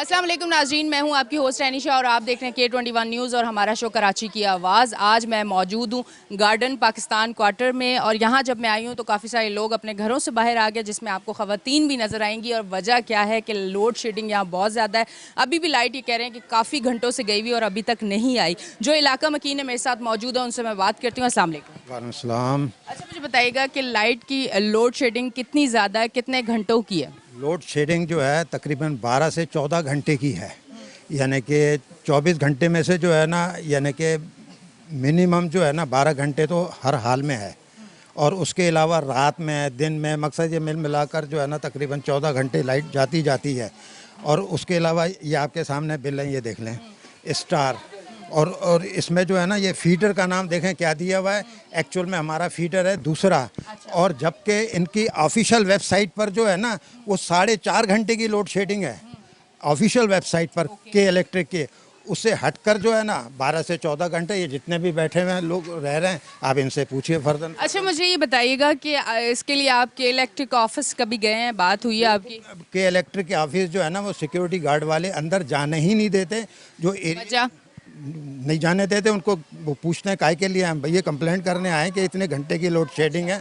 अस्सलाम वालेकुम नाज़रीन, मैं हूं आपकी होस्ट एनिशा और आप देख रहे हैं K21 न्यूज़ और हमारा शो कराची की आवाज़। आज मैं मौजूद हूं गार्डन पाकिस्तान क्वार्टर में और यहां जब मैं आई हूं तो काफ़ी सारे लोग अपने घरों से बाहर आ गए, जिसमें आपको ख़वातीन भी नज़र आएंगी। और वजह क्या है कि लोड शेडिंग यहाँ बहुत ज़्यादा है। अभी भी लाइट ये कह रहे हैं कि काफ़ी घंटों से गई हुई और अभी तक नहीं आई। जो इलाका मकीन है मेरे साथ मौजूद है, उनसे मैं बात करती हूँ। अस्सलाम वालेकुम। वालेकुम सलाम। अच्छा, मुझे बताइएगा कि लाइट की लोड शेडिंग कितनी ज़्यादा है, कितने घंटों की है? लोड शेडिंग जो है तकरीबन 12 से 14 घंटे की है। यानी कि 24 घंटे में से जो है ना, यानी कि मिनिमम जो है ना 12 घंटे तो हर हाल में है। और उसके अलावा रात में, दिन में, मकसद ये मिल मिलाकर जो है ना तकरीबन 14 घंटे लाइट जाती है। और उसके अलावा ये आपके सामने बिल है, ये देख लें, स्टार। और इसमें जो है ना ये फीडर का नाम देखें क्या दिया हुआ है। एक्चुअल में हमारा फीडर है दूसरा। और जबकि इनकी ऑफिशियल वेबसाइट पर जो है ना वो 4.5 घंटे की लोड शेडिंग है ऑफिशियल वेबसाइट पर के इलेक्ट्रिक के। उससे हटकर जो है ना 12 से 14 घंटे ये जितने भी बैठे हुए हैं लोग रह रहे हैं, आप इनसे पूछिए फर्दर। अच्छा, मुझे ये बताइएगा कि इसके लिए आप के इलेक्ट्रिक ऑफिस कभी गए हैं, बात हुई है आपकी? के इलेक्ट्रिक के ऑफिस जो है ना वो सिक्योरिटी गार्ड वाले अंदर जाने ही नहीं देते। जो वजह? नहीं जाने देते उनको। वो पूछते हैं काय के लिए हम भैया कंप्लेंट करने आए कि इतने घंटे की लोड शेडिंग है।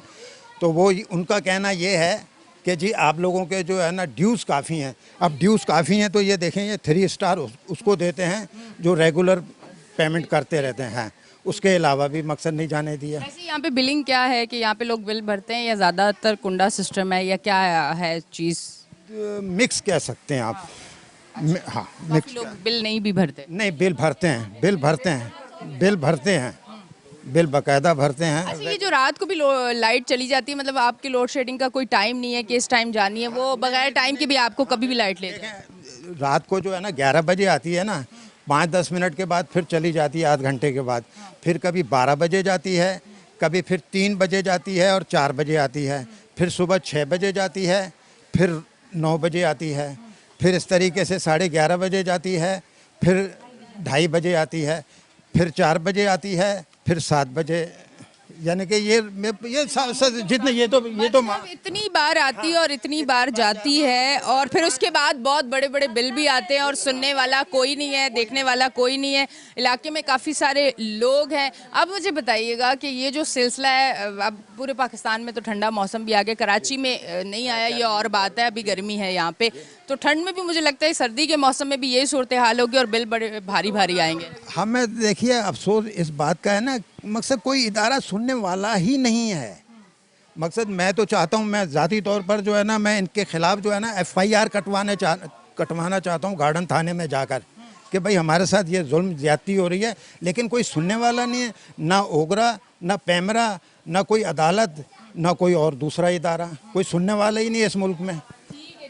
तो वो उनका कहना ये है कि जी आप लोगों के जो है ना ड्यूज़ काफ़ी हैं। अब ड्यूज़ काफ़ी हैं तो ये देखें, ये 3 स्टार उसको देते हैं जो रेगुलर पेमेंट करते रहते हैं। उसके अलावा भी मकसद नहीं जाने दिया। ऐसे यहाँ पे बिलिंग क्या है कि यहाँ पे लोग बिल भरते हैं या ज़्यादातर कुंडा सिस्टम है या क्या है चीज़? मिक्स कह सकते हैं आप। हाँ, मिक्स। लोग बिल नहीं भी भरते? नहीं, बिल भरते हैं, बिल भरते हैं, बिल भरते हैं, बिल बाकायदा भरते हैं। अच्छा, ये जो रात को भी लाइट चली जाती है, मतलब आपकी लोड शेडिंग का कोई टाइम नहीं है कि इस टाइम जानी है, वो बगैर टाइम के भी आपको कभी भी लाइट ले जाए? रात को जो है ना 11 बजे आती है ना, 5-10 मिनट के बाद फिर चली जाती है, आध घंटे के बाद। फिर कभी 12 बजे जाती है, कभी फिर 3 बजे जाती है और 4 बजे आती है। फिर सुबह 6 बजे जाती है, फिर 9 बजे आती है। फिर इस तरीके से 11:30 बजे जाती है, फिर 2:30 बजे आती है, फिर 4 बजे आती है, फिर 7 बजे। यानी कि ये जितने ये तो मतलब इतनी बार आती है और इतनी बार जाती है और फिर उसके बाद बहुत बड़े बड़े बिल भी आते हैं और सुनने वाला कोई नहीं है, देखने वाला कोई नहीं है। इलाके में काफ़ी सारे लोग हैं। अब मुझे बताइएगा कि ये जो सिलसिला है, अब पूरे पाकिस्तान में तो ठंडा मौसम भी आ गया, कराची में नहीं आया, ये और बात है, अभी गर्मी है यहाँ पे। तो ठंड में भी मुझे लगता है सर्दी के मौसम में भी यही सूरत हाल होगी और बिल बड़े भारी भारी आएंगे। हमें देखिए अफसोस इस बात का है ना, मकसद कोई इदारा सुनने वाला ही नहीं है। मकसद मैं तो चाहता हूँ, मैं ज़ाती तौर पर जो है ना मैं इनके ख़िलाफ़ जो है ना FIR कटवाना चाहता हूँ गार्डन थाने में जाकर कि भाई हमारे साथ ये जुल्म ज़्यादती हो रही है। लेकिन कोई सुनने वाला नहीं है, ना ओगरा, ना पैमरा, ना कोई अदालत, ना कोई और दूसरा इदारा। कोई सुनने वाला ही नहीं है इस मुल्क में।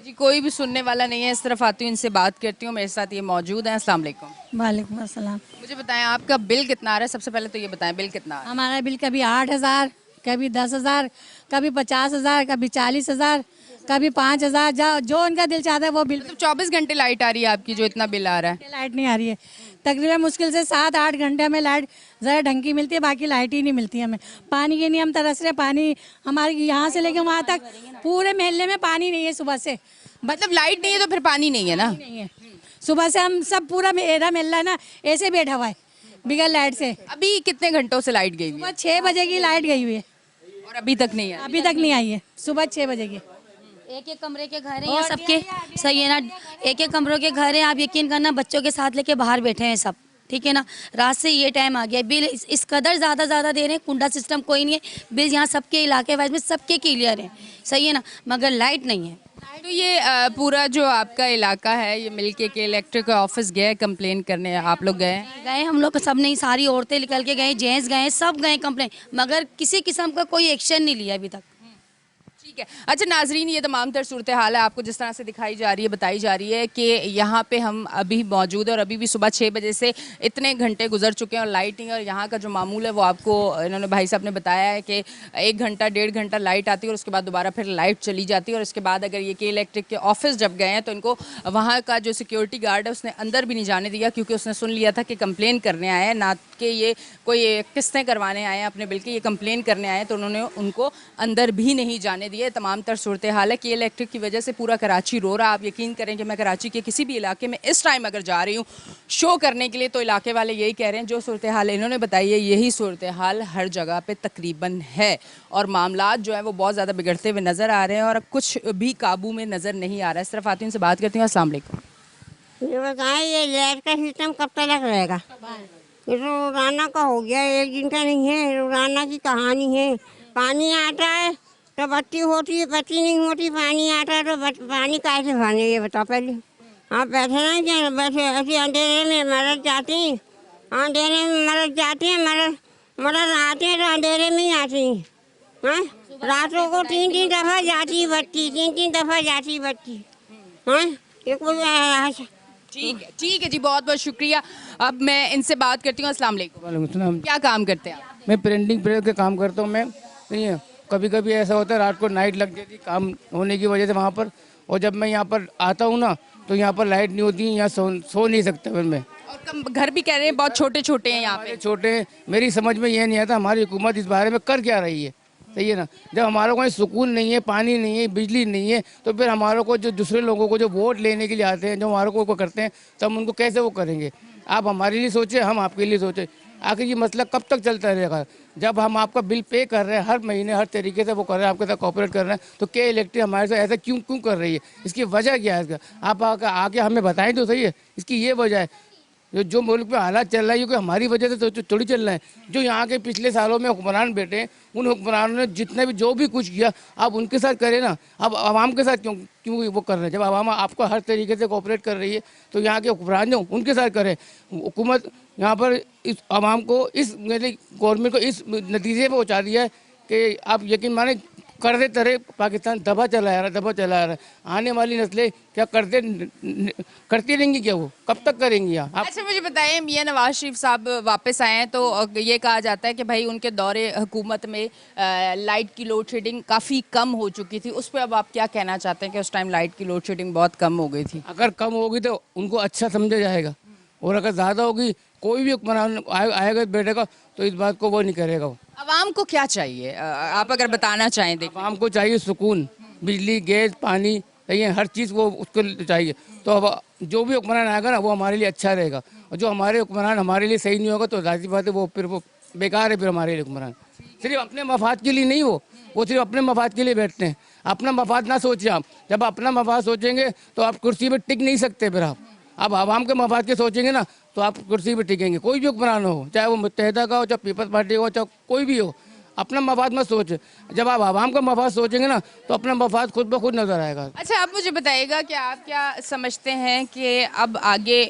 जी, कोई भी सुनने वाला नहीं है। इस तरफ आती हूँ, इनसे बात करती हूँ। मेरे साथ ये मौजूद हैं। अस्सलाम वालेकुम। वालेकुम अस्सलाम। मुझे बताएं आपका बिल कितना आ रहा है? सबसे पहले तो ये बताएं बिल कितना आ रहा है? हमारा बिल कभी 8,000, कभी 10,000, कभी 50,000, कभी 40,000, कभी 5,000। जो उनका दिल चाहता है वो बिल। मतलब 24 घंटे लाइट आ रही है आपकी, जो इतना बिल आ रहा है? लाइट नहीं आ रही है। तकरीबन मुश्किल से 7-8 घंटे में लाइट ज़रा ढंग की मिलती है, बाकी लाइट ही नहीं मिलती हमें। पानी के लिए हम तरस रहे, पानी हमारे यहाँ से लेके वहाँ तक पूरे मोहल्ले में पानी नहीं है सुबह से। मतलब लाइट नहीं है तो फिर पानी नहीं है ना? नहीं है। सुबह से हम सब पूरा मेरा मोहल्ला ना ऐसे बैठा हुआ है बिगड़ लाइट से। अभी कितने घंटों से लाइट गई हुई है? सुबह 6 बजे की लाइट गई हुई है और अभी तक नहीं है? अभी तक नहीं आई है। सुबह 6 बजे की। एक एक कमरे के घर हैं यहाँ सबके, सही है ना? एक एक कमरों के घर हैं, आप यकीन करना बच्चों के साथ लेके बाहर बैठे हैं सब, ठीक है ना? रात से ये टाइम आ गया, बिल इस कदर ज़्यादा दे रहे हैं। कुंडा सिस्टम कोई नहीं है, बिल यहाँ सबके इलाके वाइज में सबके क्लियर है, सही है ना? मगर लाइट नहीं है। तो ये पूरा जो आपका इलाका है ये मिलके के इलेक्ट्रिक ऑफिस गए कंप्लेन करने? आप लोग गए? हम लोग सब नहीं, सारी औरतें निकल के गए, जेंट्स गए, सब गए कंप्लेन, मगर किसी किस्म का कोई एक्शन नहीं लिया अभी तक। ठीक है। अच्छा नाजरीन, ये तमाम तर सूरत हाल है आपको जिस तरह से दिखाई जा रही है, बताई जा रही है कि यहाँ पे हम अभी मौजूद है और अभी भी सुबह 6 बजे से इतने घंटे गुजर चुके हैं और लाइट नहीं है। और यहाँ का जो मामूल है वो आपको इन्होंने भाई साहब ने बताया है कि 1 घंटा 1.5 घंटा लाइट आती है और उसके बाद दोबारा फिर लाइट चली जाती है। और इसके बाद अगर ये के इलेक्ट्रिक के ऑफिस जब गए हैं तो इनको वहाँ का जो सिक्योरिटी गार्ड है उसने अंदर भी नहीं जाने दिया, क्योंकि उसने सुन लिया था कि कंप्लेन करने आए हैं, ना कि ये कोई किस्तें करवाने आए हैं अपने बिल की, ये कंप्लेन करने आए हैं। तो उन्होंने उनको अंदर भी नहीं जाने दिया। ये तमाम तर सूरत हाल है कि इलेक्ट्रिक की वजह से पूरा कराची रो रहा। आप यकीन करें कि मैं कराची के किसी भी इलाके में इस टाइम अगर जा रही हूँ शो करने के लिए तो इलाके वाले यही कह रहे हैं, जो सूरत हाल इन्होंने बताई है यही सूरत हाल हर जगह पे तकरीबन है और मामलात जो है वो बहुत ज़्यादा बिगड़ते हुए नज़र आ रहे हैं और कुछ भी काबू में नज़र नहीं आ रहा है। इस तरफ आती हूँ, से बात करती हूँ। अस्सलाम वालेकुम। ये बताएं, ये लाइट का सिस्टम कब तक रहेगा? ये तो रोजाना का हो गया, एक दिन का नहीं है, रोजाना की कहानी है। पानी आता है तो बत्ती होती है, बत्ती नहीं होती, पानी आता है तो पानी कैसे भरने, ये बताओ पहले। आप बैठे ना क्या बैठे ऐसे अंधेरे में मरद जाती, अंधेरे में मरद जाती है, मरद आते हैं तो अंधेरे में ही आती हैं। रातों को 3-3 दफ़ा जाती है बत्ती, 3-3 दफ़ा जाती है बत्ती। ये कोई ठीक है जी, बहुत बहुत शुक्रिया। अब मैं इनसे बात करती हूँ। अस्सलाम वालेकुम। वालेकुम सलाम। क्या काम करते हैं आप? मैं प्रिंटिंग प्रेस के काम करता हूँ। मैं नहीं है, कभी कभी ऐसा होता है रात को नाइट लग जाती काम होने की वजह से वहाँ पर, और जब मैं यहाँ पर आता हूँ ना तो यहाँ पर लाइट नहीं होती, यहाँ सो नहीं सकता फिर मैं। और घर भी कह रहे हैं बहुत छोटे छोटे हैं यहाँ पे। हमारे छोटे हैं, मेरी समझ में ये नहीं आता हमारी हुकूमत इस बारे में कर क्या रही है। सही है ना, जब हमारे को सुकून नहीं है, पानी नहीं है, बिजली नहीं है, तो फिर हमारे को जो दूसरे लोगों को जो वोट लेने के लिए आते हैं, जो हमारे को करते हैं, तो हम उनको कैसे वो करेंगे? आप हमारे लिए सोचें, हम आपके लिए सोचें। आखिर ये मसला कब तक चलता रहेगा? जब हम आपका बिल पे कर रहे हैं हर महीने, हर तरीके से वो कर रहे हैं, आपके साथ कोऑपरेट कर रहे हैं, तो क्या इलेक्ट्रिक हमारे साथ ऐसा क्यों कर रही है? इसकी वजह क्या है इसका? आप आके हमें बताएं तो सही है। इसकी ये वजह है, जो मुल्क में हालात चल रहा है ये कोई हमारी वजह से तो थोड़ी चल रहा है। जो यहाँ के पिछले सालों में हुक्मरान बैठे हैं, उन हुक्मरानों ने जितने भी जो भी कुछ किया आप उनके साथ करें ना। अब आवाम के साथ क्यों वो कर रहे हैं? जब आवाम आपको हर तरीके से कोऑपरेट कर रही है तो यहाँ के हुक्मरान जो उनके साथ करें। हुकूमत यहाँ पर इस आवाम को, इस गवर्नमेंट को इस नतीजे पर पहुँचा दिया है कि आप यकीन माने करते तरह पाकिस्तान दबा चला आ रहा है। आने वाली नस्लें क्या करती रहेंगी? क्या वो कब तक करेंगी? आप अच्छा मुझे बताएं, मियां नवाज शरीफ साहब वापस आए हैं तो ये कहा जाता है कि भाई उनके दौरे हुकूमत में लाइट की लोड शेडिंग काफ़ी कम हो चुकी थी। उस पर अब आप क्या कहना चाहते हैं कि उस टाइम लाइट की लोड शेडिंग बहुत कम हो गई थी? अगर कम होगी तो उनको अच्छा समझा जाएगा, और अगर ज़्यादा होगी कोई भी हुक्मरान आएगा बैठेगा तो इस बात को वो नहीं करेगा। वो आवाम को क्या चाहिए, आप अगर बताना चाहें? देखिए आवाम को चाहिए सुकून, बिजली, गैस, पानी, सही है, हर चीज़ वो उसको चाहिए। तो अब जो भी हुक्मरान आएगा ना वो हमारे लिए अच्छा रहेगा, और जो हमारे हुक्मरान हमारे लिए सही नहीं होगा तो जाहिर बात है वो फिर वो बेकार है। फिर हमारे लिए हुक्मरान सिर्फ अपने मफाद के लिए नहीं, वो सिर्फ अपने मफाद के लिए बैठते हैं। अपना मफाद ना सोचिए आप, जब अपना मफाद सोचेंगे तो आप कुर्सी पर टिक नहीं सकते। फिर आप आवाम के मफाद के सोचेंगे ना तो आप कुर्सी पर टिकेंगे। कोई भी हुक्मरान हो, चाहे वो मुत्तहिदा का हो, चाहे पीपल्स पार्टी का हो, चाहे कोई भी हो, अपना मफाद मत सोचे। जब आप आवाम का मफाद सोचेंगे ना तो अपना मफाद खुद ब खुद नजर आएगा। अच्छा आप मुझे बताइएगा कि आप क्या समझते हैं कि अब आगे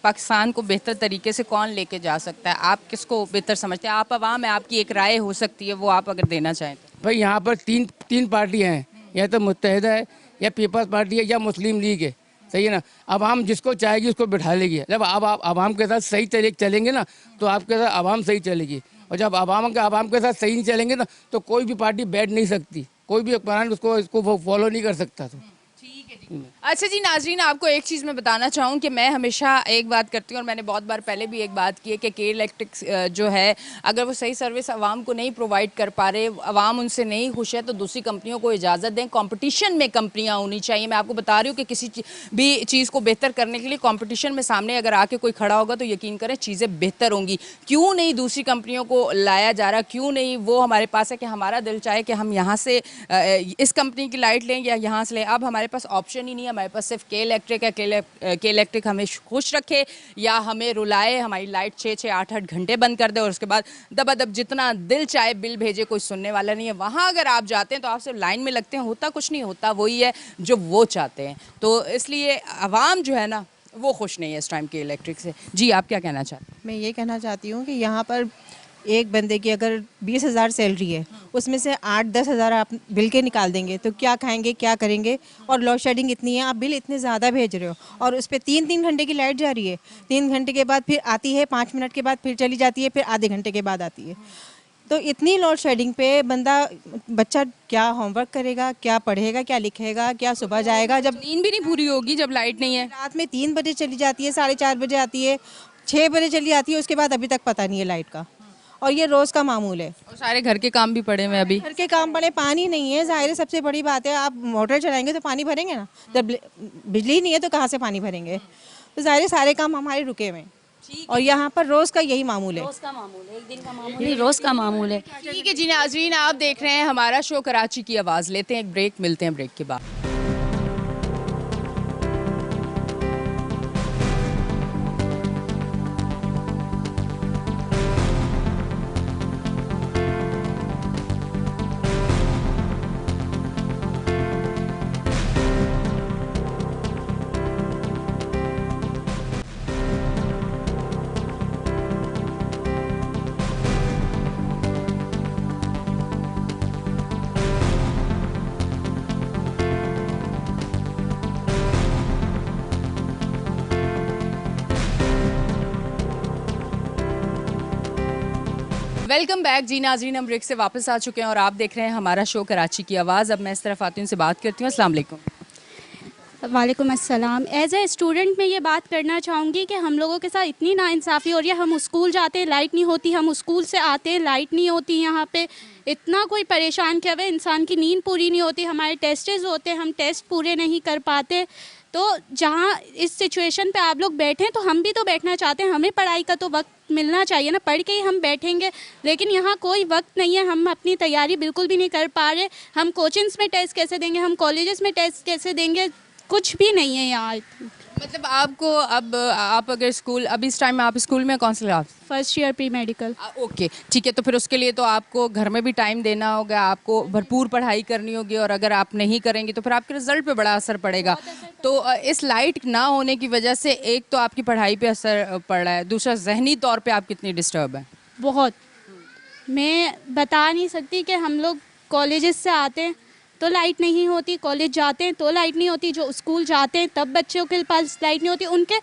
पाकिस्तान को बेहतर तरीके से कौन लेके जा सकता है? आप किसको बेहतर समझते हैं? आप आवाम है, आपकी एक राय हो सकती है, वो आप अगर देना चाहें तो। भाई यहाँ पर तीन पार्टियाँ हैं, या तो मुत्तहिदा है, या पीपल्स पार्टी है, या मुस्लिम लीग है। सही है ना, आवाम जिसको चाहेगी उसको बिठा लेगी। जब आप आवाम के साथ सही तरीके चलेंगे ना तो आपके साथ आवाम सही चलेगी, और जब आवाम के साथ सही नहीं चलेंगे ना तो कोई भी पार्टी बैठ नहीं सकती, कोई भी हुक्मरान इसको फॉलो नहीं कर सकता। तो ठीक है जी। अच्छा जी नाजरीन, आपको एक चीज़ मैं बताना चाहूँ कि मैं हमेशा एक बात करती हूँ और मैंने बहुत बार पहले भी एक बात की है कि के इलेक्ट्रिक जो है अगर वो सही सर्विस आवाम को नहीं प्रोवाइड कर पा रहे, आवाम उनसे नहीं खुश है, तो दूसरी कंपनियों को इजाज़त दें। कंपटीशन में कंपनियाँ होनी चाहिए। मैं आपको बता रही हूँ कि किसी भी चीज़ को बेहतर करने के लिए कंपटीशन में सामने अगर आके कोई खड़ा होगा तो यकीन करें चीज़ें बेहतर होंगी। क्यों नहीं दूसरी कंपनियों को लाया जा रहा? क्यों नहीं वो हमारे पास है कि हमारा दिल चाहे कि हम यहाँ से इस कंपनी की लाइट लें या यहाँ से लें? अब हमारे पास ऑप्शन ही नहीं है, हमारे पास सिर्फ के इलेक्ट्रिक है। के इलेक्ट्रिक हमें खुश रखे या हमें रुलाए, हमारी लाइट 6-8 घंटे बंद कर दे और उसके बाद दबादब जितना दिल चाहे बिल भेजे, कोई सुनने वाला नहीं है। वहाँ अगर आप जाते हैं तो आप सिर्फ लाइन में लगते हैं, होता कुछ नहीं, होता वही है जो वो चाहते हैं। तो इसलिए आवाम जो है ना वो खुश नहीं है इस टाइम के इलेक्ट्रिक से। जी आप क्या कहना चाहते हैं? मैं ये कहना चाहती हूँ कि यहाँ पर एक बंदे की अगर 20,000 सैलरी है, उसमें से 8-10 हज़ार आप बिल के निकाल देंगे तो क्या खाएंगे, क्या करेंगे? और लोड शेडिंग इतनी है, आप बिल इतने ज़्यादा भेज रहे हो और उस पर 3-3 घंटे की लाइट जा रही है। 3 घंटे के बाद फिर आती है, 5 मिनट के बाद फिर चली जाती है, फिर आधे घंटे के बाद आती है। तो इतनी लोड शेडिंग पे बच्चा क्या होमवर्क करेगा, क्या पढ़ेगा, क्या लिखेगा, क्या सुबह जाएगा? जब नींद भी नहीं पूरी होगी जब लाइट नहीं है। रात में 3 बजे चली जाती है, 4:30 बजे आती है, 6 बजे चली आती है, उसके बाद अभी तक पता नहीं है लाइट का। और ये रोज़ का मामूल है। और सारे घर के काम भी पड़े हुए हैं अभी। घर के काम पड़े, पानी नहीं है, जाहिर है सबसे बड़ी बात है। आप मोटर चलाएंगे तो पानी भरेंगे ना, जब बिजली नहीं है तो कहाँ से पानी भरेंगे। तो जाहिर है सारे काम हमारे रुके हुए हैं और यहाँ पर रोज़ का यही मामूल है। रोज़ का मामूल है, एक दिन का मामूल नहीं, रोज़ का मामूल है। ठीक है जी नाजरीन, आप देख रहे हैं हमारा शो कराची की आवाज़। लेते हैं एक ब्रेक, मिलते हैं ब्रेक के बाद। वेलकम बैक जी नाजरीन, हम ब्रेक से वापस आ चुके हैं और आप देख रहे हैं हमारा शो कराची की आवाज़। अब मैं इस तरफ आती हूँ, से बात करती हूँ। अस्सलाम वालेकुम। वालेकुम अस्सलाम। एज ए स्टूडेंट मैं ये बात करना चाहूँगी कि हम लोगों के साथ इतनी नाइंसाफ़ी हो रही है। हम स्कूल जाते हैं, लाइट नहीं होती, हम स्कूल से आते हैं, लाइट नहीं होती। यहाँ पे इतना कोई परेशान किया हुआ है, इंसान की नींद पूरी नहीं होती। हमारे टेस्टेज होते हैं, हम टेस्ट पूरे नहीं कर पाते। तो जहाँ इस सिचुएशन पे आप लोग बैठे हैं तो हम भी तो बैठना चाहते हैं, हमें पढ़ाई का तो वक्त मिलना चाहिए ना, पढ़ के ही हम बैठेंगे। लेकिन यहाँ कोई वक्त नहीं है, हम अपनी तैयारी बिल्कुल भी नहीं कर पा रहे। हम कोचिंग्स में टेस्ट कैसे देंगे, हम कॉलेजेस में टेस्ट कैसे देंगे, कुछ भी नहीं है यहाँ। मतलब आपको अब आप अगर स्कूल, अभी इस टाइम में आप स्कूल में कौन से class? First year pre medical. Okay ठीक है, तो फिर उसके लिए तो आपको घर में भी टाइम देना होगा, आपको भरपूर पढ़ाई करनी होगी और अगर आप नहीं करेंगे तो फिर आपके रिजल्ट पे बड़ा असर पड़ेगा। तो इस लाइट ना होने की वजह से एक तो आपकी पढ़ाई पे असर पड़ रहा है, दूसरा जहनी तौर पे आप कितनी डिस्टर्ब हैं? बहुत, मैं बता नहीं सकती कि हम लोग कॉलेजेस से आते हैं तो लाइट नहीं होती, कॉलेज जाते हैं तो लाइट नहीं होती, जो स्कूल जाते हैं तब बच्चों के पास लाइट नहीं होती। उनके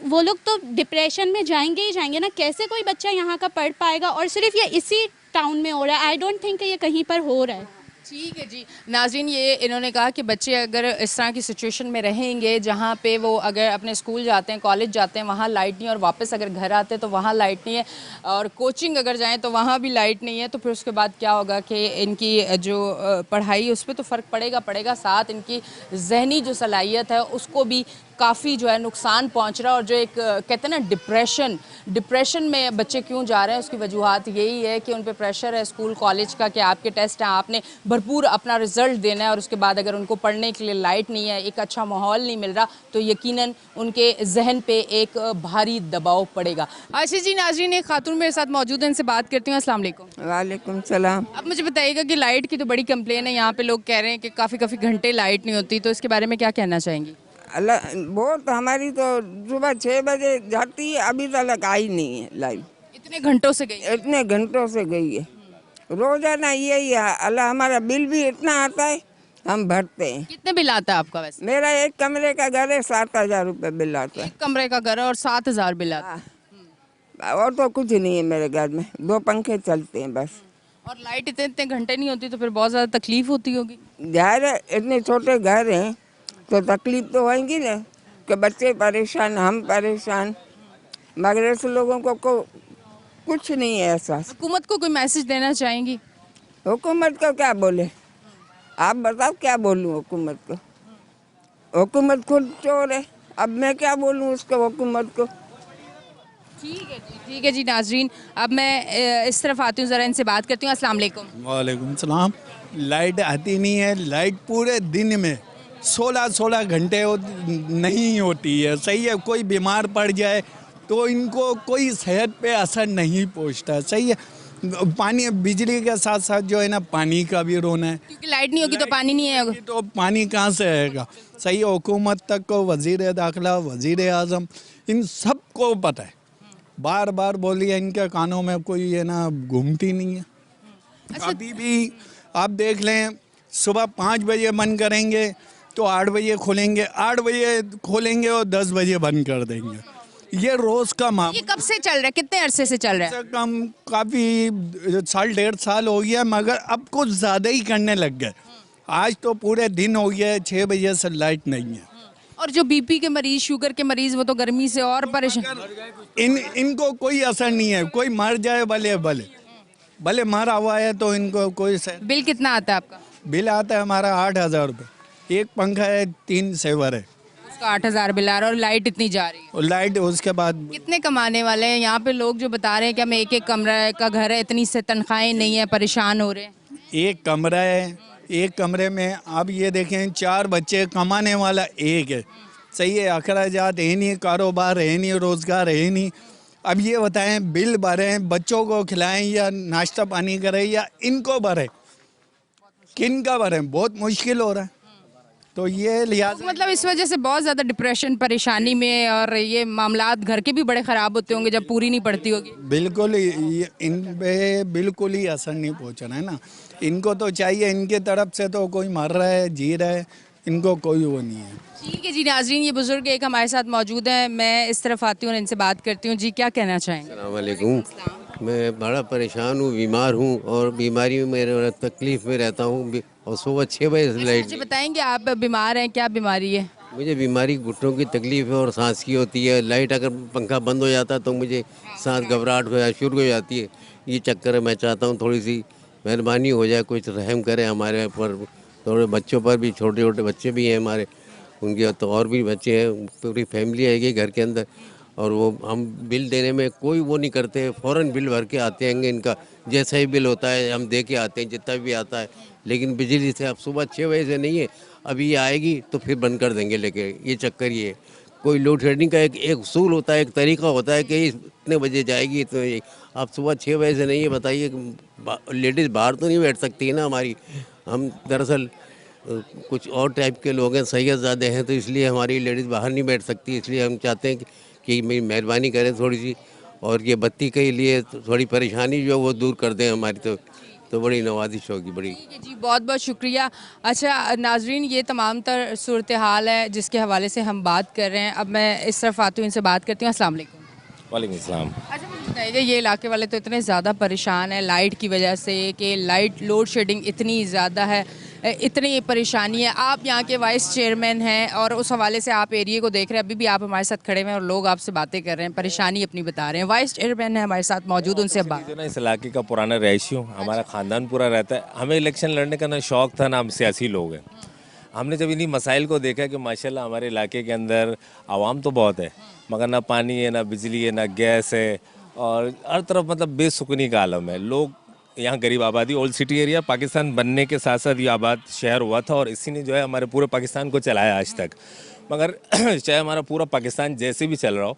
वो लोग तो डिप्रेशन में जाएंगे ही जाएंगे ना। कैसे कोई बच्चा यहाँ का पढ़ पाएगा? और सिर्फ ये इसी टाउन में हो रहा है, आई डोंट थिंक कि ये कहीं पर हो रहा है। ठीक है जी नाज़रीन, ये इन्होंने कहा कि बच्चे अगर इस तरह की सिचुएशन में रहेंगे जहाँ पे वो अगर अपने स्कूल जाते हैं, कॉलेज जाते हैं, वहाँ लाइट नहीं है और वापस अगर घर आते हैं तो वहाँ लाइट नहीं है और कोचिंग अगर जाएं तो वहाँ भी लाइट नहीं है, तो फिर उसके बाद क्या होगा कि इनकी जो पढ़ाई उस पर तो फ़र्क पड़ेगा, साथ इनकी जहनी जो सलाहियत है उसको भी काफ़ी जो है नुकसान पहुंच रहा है। और जो एक कहते हैं ना डिप्रेशन में बच्चे क्यों जा रहे हैं, उसकी वजूहत यही है कि उन पे प्रेशर है स्कूल कॉलेज का कि आपके टेस्ट हैं, आपने भरपूर अपना रिज़ल्ट देना है और उसके बाद अगर उनको पढ़ने के लिए लाइट नहीं है, एक अच्छा माहौल नहीं मिल रहा, तो यकीनन उनके जहन पे एक भारी दबाव पड़ेगा। अच्छा जी नाज़रीन, एक खातून मेरे साथ मौजूद है, इनसे बात करती हूँ। अस्सलाम वालेकुम। वालेकुम सलाम। अब मुझे बताइएगा कि लाइट की तो बड़ी कंप्लेन है, यहाँ पे लोग कह रहे हैं कि काफ़ी घंटे लाइट नहीं होती, तो इसके बारे में क्या कहना चाहेंगी? अल्लाह, बहुत हमारी तो सुबह 6 बजे जाती है, अभी तक आई नहीं है लाइट। इतने घंटों से गई? इतने घंटों से गई है। रोजाना यही है। अल्लाह, हमारा बिल भी इतना आता है, हम भरते हैं। कितने बिल आता है आपका वैसे? मेरा एक कमरे का घर है, 7,000 रुपये बिल आता है। एक कमरे का घर है और 7,000 बिल आता है। और तो कुछ नहीं है मेरे घर में, 2 पंखे चलते हैं बस। और लाइट इतने घंटे नहीं होती तो फिर बहुत ज़्यादा तकलीफ होती होगी। जाहिर है, इतने छोटे घर हैं तो तकलीफ तो होगी ना, कि बच्चे परेशान, हम परेशान, मगर ऐसे लोगों को कुछ नहीं है एहसास। हुकूमत को कोई मैसेज देना चाहेंगी? हुकूमत को क्या बोले, आप बताओ क्या बोलूँ हुकूमत को? हुकूमत खुद चोर है, अब मैं क्या बोलूँ उसको, हुकूमत को। ठीक है जी नाजरीन, अब मैं इस तरफ आती हूँ, ज़रा इनसे बात करती हूँ। अस्सलाम वालेकुम। वालेकुम सलाम। लाइट आती नहीं है, लाइट पूरे दिन में 16 घंटे नहीं होती है। सही है, कोई बीमार पड़ जाए तो इनको कोई सेहत पे असर नहीं पहुंचता। सही है, पानी बिजली के साथ साथ जो है ना, पानी का भी रोना है, क्योंकि लाइट नहीं होगी तो पानी नहीं है, तो पानी कहाँ से आएगा? सही है, हुकूमत तक को, वज़ीर दाखिला, वज़ीर आज़म, इन सब को पता है, बार बार बोलिए, इनके कानों में कोई है ना घूमती नहीं है। अभी भी आप देख लें, सुबह 5 बजे बंद करेंगे तो 8 बजे खोलेंगे, 8 बजे खोलेंगे और 10 बजे बंद कर देंगे। ये रोज़ का मामला। ये कब से चल रहा है, कितने अरसे से चल रहा है? कम काफ़ी 1.5 साल हो गया, मगर अब कुछ ज़्यादा ही करने लग गए। आज तो पूरे दिन हो गया, 6 बजे से लाइट नहीं है। और जो बीपी के मरीज, शुगर के मरीज, वो तो गर्मी से और परेशान। इनको कोई असर नहीं है, कोई मर जाए भले भले भले मरा हुआ है तो इनको कोई बिल कितना आता है आपका? बिल आता है हमारा 8,000 रुपये। एक पंखा है, 3 सेवर है, उसका 8,000 बिल आ रहा है और लाइट इतनी जा रही है। और लाइट उसके बाद। कितने कमाने वाले हैं यहाँ पे लोग जो बता रहे हैं कि हमें एक एक कमरा का घर है, इतनी से तनख्वाहें नहीं है, परेशान हो रहे हैं। एक कमरा है, एक कमरे में आप ये देखें 4 बच्चे, कमाने वाला एक है, सही है, अखराजात है नहीं, कारोबार है नहीं, रोज़गार है नहीं। अब ये बताएं बिल भरें, बच्चों को खिलाएं या नाश्ता पानी करें या इनको भरें, किन का भरें, बहुत मुश्किल हो रहा है। तो ये लिहाजा मतलब इस वजह से बहुत ज़्यादा डिप्रेशन, परेशानी में, और ये मामलात घर के भी बड़े ख़राब होते होंगे जब पूरी नहीं पड़ती होगी। बिल्कुल इन पे बिल्कुल ही असर नहीं पहुंचना है ना। इनको तो चाहिए, इनके तरफ से तो कोई मर रहा है, जी रहा है, इनको कोई वो नहीं है। ठीक है जी नाज़रीन, ये बुजुर्ग एक हमारे साथ मौजूद हैं, मैं इस तरफ आती हूँ और इनसे बात करती हूँ। जी क्या कहना चाहेंगे? अस्सलाम वालेकुम। मैं बड़ा परेशान हूँ, बीमार हूँ और बीमारी में मेरे तकलीफ़ में रहता हूँ और सुबह 6 बजे लाइट। मुझे बताएंगे आप बीमार हैं, क्या बीमारी है? मुझे बीमारी घुटनों की तकलीफ़ है और सांस की होती है। लाइट अगर पंखा बंद हो जाता तो मुझे सांस घबराहट हो शुरू हो जाती है। ये चक्कर है, मैं चाहता हूँ थोड़ी सी मेहरबानी हो जाए, कुछ रहम करे हमारे पर, थोड़े बच्चों पर भी। छोटे छोटे बच्चे भी हैं हमारे, उनके तो और भी बच्चे हैं, पूरी फैमिली है घर के अंदर। और वो हम बिल देने में कोई वो नहीं करते, फ़ौरन बिल भर के आते हैं। इनका जैसा ही बिल होता है हम दे के आते हैं, जितना भी आता है। लेकिन बिजली से अब सुबह 6 बजे से नहीं है, अभी ये आएगी तो फिर बंद कर देंगे। लेके ये चक्कर ये है। कोई लोड शेडिंग का एक उसूल होता है, एक तरीका होता है कि इतने बजे जाएगी, तो आप सुबह 6 बजे से नहीं है। बताइए, लेडीज़ बाहर तो नहीं बैठ सकती है ना हमारी। हम दरअसल कुछ और टाइप के लोग हैं, सैयदज़ादे हैं, तो इसलिए हमारी लेडीज़ बाहर नहीं बैठ सकती। इसलिए हम चाहते हैं कि मेरी मेहरबानी करें थोड़ी सी, और ये बत्ती के लिए थोड़ी परेशानी जो वो दूर कर दें हमारी, तो बड़ी नवाजिश होगी बड़ी। ठीक है जी, बहुत बहुत शुक्रिया। अच्छा नाजरीन, ये तमाम तर सूरत हाल है जिसके हवाले से हम बात कर रहे हैं। अब मैं इस तरफ आती हूँ, इनसे बात करती हूँ। अस्सलाम वालेकुम। वालेकुम अस्सलाम। अच्छा मुझे बताइए, ये इलाके वाले तो इतने ज़्यादा परेशान हैं लाइट की वजह से कि लाइट लोड शेडिंग इतनी ज़्यादा है, इतनी परेशानी है। आप यहाँ के वाइस चेयरमैन हैं और उस हवाले से आप एरिया को देख रहे हैं। अभी भी आप हमारे साथ खड़े हुए हैं और लोग आपसे बातें कर रहे हैं, परेशानी अपनी बता रहे हैं। वाइस चेयरमैन है हमारे साथ मौजूद, उनसे अब बात। जो ना इस इलाके का पुराना रहायशी हूँ, हमारा ख़ानदान पूरा रहता है। हमें इलेक्शन लड़ने का ना शौक़ था, ना हम सियासी लोग हैं। हमने जब इन्हीं मसाइल को देखा कि माशाल्लाह हमारे इलाके के अंदर आवाम तो बहुत है, मगर ना पानी है, ना बिजली है, ना गैस है, और हर तरफ मतलब बेसुकूनी का आलम है। लोग यहाँ गरीब आबादी, ओल्ड सिटी एरिया पाकिस्तान बनने के साथ साथ ये आबाद शहर हुआ था और इसी ने जो है हमारे पूरे पाकिस्तान को चलाया आज तक। मगर चाहे हमारा पूरा पाकिस्तान जैसे भी चल रहा हो,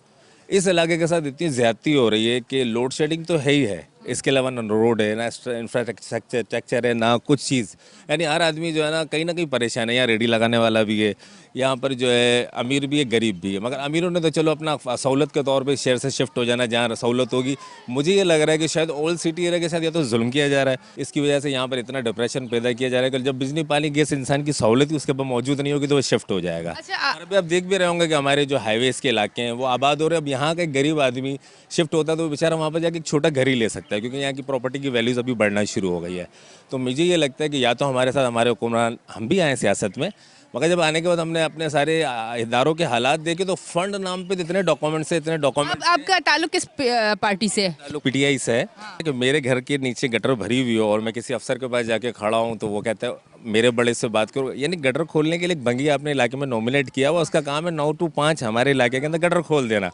इस इलाके के साथ इतनी ज़्यादती हो रही है कि लोड शेडिंग तो है ही है, इसके अलावा ना रोड है, ना इंफ्रास्ट्रक्चर है, ना कुछ चीज़। यानी हर आदमी जो है ना कहीं परेशान है। यहाँ रेडी लगाने वाला भी है, यहाँ पर जो है अमीर भी है, गरीब भी है। मगर अमीरों ने तो चलो अपना सहूलत के तौर पे शहर से शिफ्ट हो जाना जहाँ सहूलत होगी। मुझे ये लग रहा है कि शायद ओल्ड सिटी एरिया के साथ या तो जुल्म किया जा रहा है, इसकी वजह से यहाँ पर इतना डिप्रेशन पैदा किया जा रहा है कि जब बिजली पानी गैस इंसान की सहूलत ही उसके पास मौजूद नहीं होगी तो वो शिफ्ट हो जाएगा। और अभी आप देख भी रहे होंगे कि हमारे जो हाईवेज़ के इलाके हैं वो आबाद हो रहे हैं। अब यहाँ का एक गरीब आदमी शिफ्ट होता है तो बेचारा वहाँ पर जाकर एक छोटा घर ही ले सकता है, क्योंकि यहाँ की प्रॉपर्टी की वैल्यूज़ अभी बढ़ना शुरू हो गई है। तो मुझे ये लगता है कि या तो हमारे साथ हमारे हुक्मरान, हम भी आए सियासत में, मगर जब आने के बाद हमने अपने सारे इदारों के हालात देखे तो फंड नाम पे इतने डॉक्यूमेंट्स है, इतने डॉक्यूमेंट। आपका ताल्लुक किस पार्टी से है? ताल्लुक पीटीआई से है। कि मेरे घर के नीचे गटर भरी हुई हो और मैं किसी अफसर के पास जाके खड़ा हूँ तो वो कहता है मेरे बड़े से बात करो। यानी गटर खोलने के लिए एक भंगी अपने इलाके में नॉमिनेट किया हुआ, उसका काम है 9 to 5 हमारे इलाके के अंदर गटर खोल देना।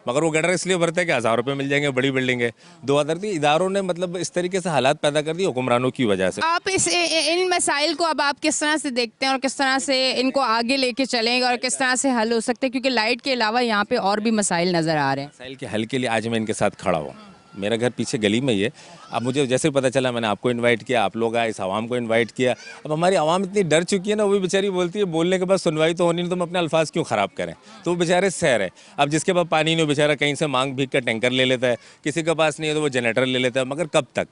मगर वो गटर इसलिए भरते हैं कि 1000 रुपये मिल जाएंगे, बड़ी बिल्डिंग है। 2000 इदारों ने मतलब इस तरीके से हालात पैदा कर दिए हुक्मरानों की वजह से। आप इन मसाइल को अब आप किस तरह से देखते हैं और किस तरह से इनको आगे लेके चलेंगे और किस तरह से हल हो सकते हैं, क्योंकि लाइट के अलावा यहाँ पे और भी मसाइल नज़र आ रहे हैं? मसाइल के हल के लिए आज मैं इनके साथ खड़ा हूँ। मेरा घर पीछे गली में ही है। अब मुझे जैसे पता चला मैंने आपको इनवाइट किया, आप लोग आए, इस आवाम को इनवाइट किया। अब हमारी आवाम इतनी डर चुकी है ना, वो भी बेचारी बोलती है बोलने के बाद सुनवाई तो होनी नहीं, तो हम अपने अल्फाज क्यों ख़राब करें। तो वो बेचारे सहर है। अब जिसके पास पानी नहीं, बेचारा कहीं से मांग भीग कर टैंकर ले लेता है, किसी के पास नहीं है तो वो जनरेटर ले लेता है। मगर कब तक?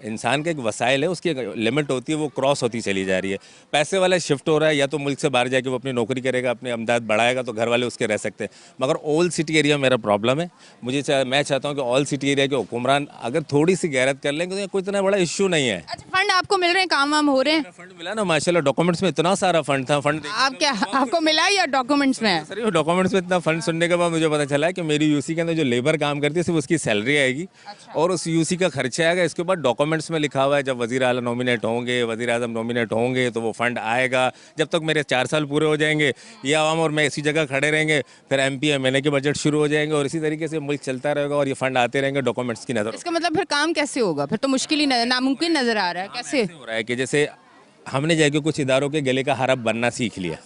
इंसान का एक वसाइल है, उसकी एक लिमिट होती है, वो क्रॉस होती चली जा रही है। पैसे वाला शिफ्ट हो रहा है, या तो मुल्क से बाहर जाके वो अपनी नौकरी करेगा, अपनी आमदनी बढ़ाएगा तो घर वाले उसके रह सकते हैं। मगर ओल्ड सिटी एरिया मेरा प्रॉब्लम है। मैं चाहता हूँ कि ओल्ड सिटी एरिया के हुक्मरान अगर थोड़ी सी गैरत कर लेंगे तो ये कोई इतना बड़ा इश्यू नहीं है। अच्छा, फंड आपको मिल रहे हैं, काम वाम हो रहे हैं? फंड मिला ना माशाल्लाह, डॉक्यूमेंट्स में इतना सारा फंड था। फंड आप क्या आपको मिला या डॉक्यूमेंट्स में है? सर ये डॉक्यूमेंट्स में इतना फंड सुनने के बाद मुझे पता चला है कि मेरी यूसी के अंदर जो लेबर काम करती है सिर्फ उसकी सैलरी आएगी और उस यूसी का खर्चा आएगा। इसके बाद डॉक्यूमेंट्स में लिखा हुआ है जब वज़ीर आला नॉमिनेट होंगे, वज़ीर आज़म नॉमिनेट होंगे तो वो फंड आएगा। जब तक मेरे 4 साल पूरे हो जाएंगे ये आवाम और मैं इसी जगह खड़े रहेंगे, फिर MP MNA के बजट शुरू हो जाएंगे और इसी तरीके से मुल्क चलता रहेगा और ये फंड आते रहेंगे डॉक्यूमेंट्स की नज़र। इसका मतलब फिर काम कैसे होगा? फिर तो मुश्किल ही नामुमकिन नजर आ रहा है। कैसे हो रहा है कि जैसे हमने जाके कुछ इदारों के गले का हार बनना सीख लिया,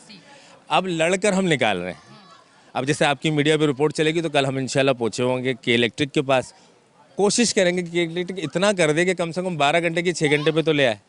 अब लड़कर हम निकाल रहे हैं। अब जैसे आपकी मीडिया पे रिपोर्ट चलेगी तो कल हम इंशाल्लाह पहुँचे होंगे कि इलेक्ट्रिक के पास, कोशिश करेंगे कि इलेक्ट्रिक इतना कर दे कि कम से कम 12 घंटे की 6 घंटे पे तो ले आए।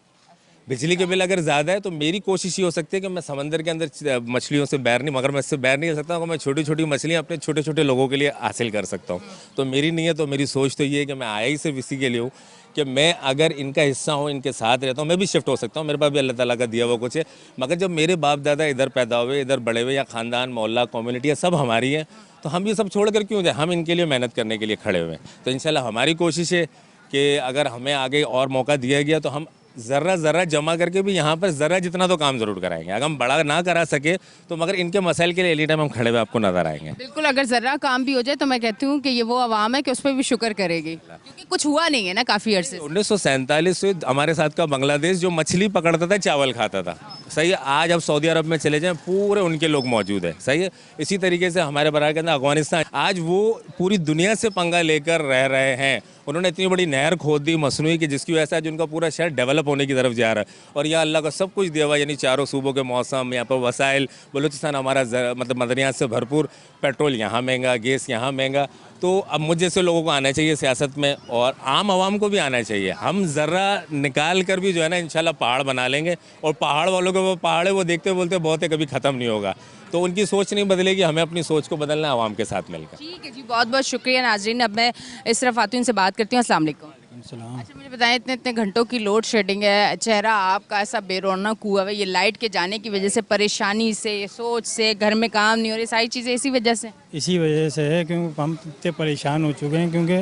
बिजली के बिल अगर ज़्यादा है तो मेरी कोशिश ये हो सकती है कि मैं समंदर के अंदर मछलियों से बैर नहीं, मगर मैं इससे बैर नहीं कर सकता हूँ। मैं छोटी छोटी मछलियाँ अपने छोटे छोटे लोगों के लिए हासिल कर सकता हूँ। तो मेरी नीयत और मेरी सोच तो ये है कि मैं आया ही सिर्फ इसी के लिए हूँ कि मैं अगर इनका हिस्सा हूँ, इनके साथ रहता हूँ, मैं भी शिफ्ट हो सकता हूँ। मेरे पास भी अल्लाह ताला का दिया हुआ कुछ है, मगर जब मेरे बाप दादा इधर पैदा हुए, इधर बड़े हुए, या ख़ानदान, मोहल्ला, कम्युनिटी सब हमारी है, तो हम ये सब छोड़ कर क्यों जाए? हम इनके लिए मेहनत करने के लिए खड़े हुए हैं। तो इंशाल्लाह हमारी कोशिश है कि अगर हमें आगे और मौका दिया गया तो हम ज़र्रा जमा करके भी यहाँ पर ज़र्रा जितना तो काम ज़रूर कराएंगे। अगर हम बड़ा ना करा सके तो मगर इनके मसाइल के लिए एनी टाइम हम खड़े हुए आपको नज़र आएंगे। बिल्कुल, अगर ज़र्रा काम भी हो जाए तो मैं कहती हूँ कि ये वो आवाम है कि उस पर भी शुक्र करेगी, क्योंकि कुछ हुआ नहीं है ना काफ़ी अरसे से। 1947 से हमारे साथ का बांग्लादेश जो मछली पकड़ता था, चावल खाता था, सही है। आज अब सऊदी अरब में चले जाएं पूरे उनके लोग मौजूद है, सही है। इसी तरीके से हमारे बराबर के अंदर अफगानिस्तान, आज वो पूरी दुनिया से पंगा लेकर रह रहे हैं। उन्होंने इतनी बड़ी नहर खोद दी मसनूई की, जिसकी वजह से आज उनका पूरा शहर डेवलप होने की तरफ जा रहा है। और यहाँ अल्लाह का सब कुछ दिया हुआ, यानी चारों सूबों के मौसम, यहाँ पर वसाइल, बलूचिस्तान हमारा मतलब मदनियात से भरपूर, पेट्रोल यहाँ महंगा, गैस यहाँ महंगा। तो अब मुझ जैसे लोगों को आना चाहिए सियासत में और आम आवाम को भी आना चाहिए। हम ज़र्रा निकाल कर भी जो है ना इंशाल्लाह पहाड़ बना लेंगे, और पहाड़ वालों को वो पहाड़ है वो देखते बोलते बहुत है, कभी ख़त्म नहीं होगा। तो उनकी सोच नहीं बदलेगी, हमें अपनी सोच को बदलना है आवाम के साथ मिलकर। ठीक है जी, बहुत बहुत शुक्रिया नाजरीन। अब मैं इसरफ खातून से बात करती हूँ। अस्सलाम वालेकुम। अच्छा, मुझे बताएं, इतने घंटों की लोड शेडिंग है, चेहरा आपका ऐसा बेरौनक हुआ है, ये लाइट के जाने की वजह से, परेशानी से, सोच से, घर में काम नहीं हो रही, सारी चीज़ें इसी वजह से? इसी वजह से है, क्योंकि हम इतने परेशान हो चुके हैं। क्योंकि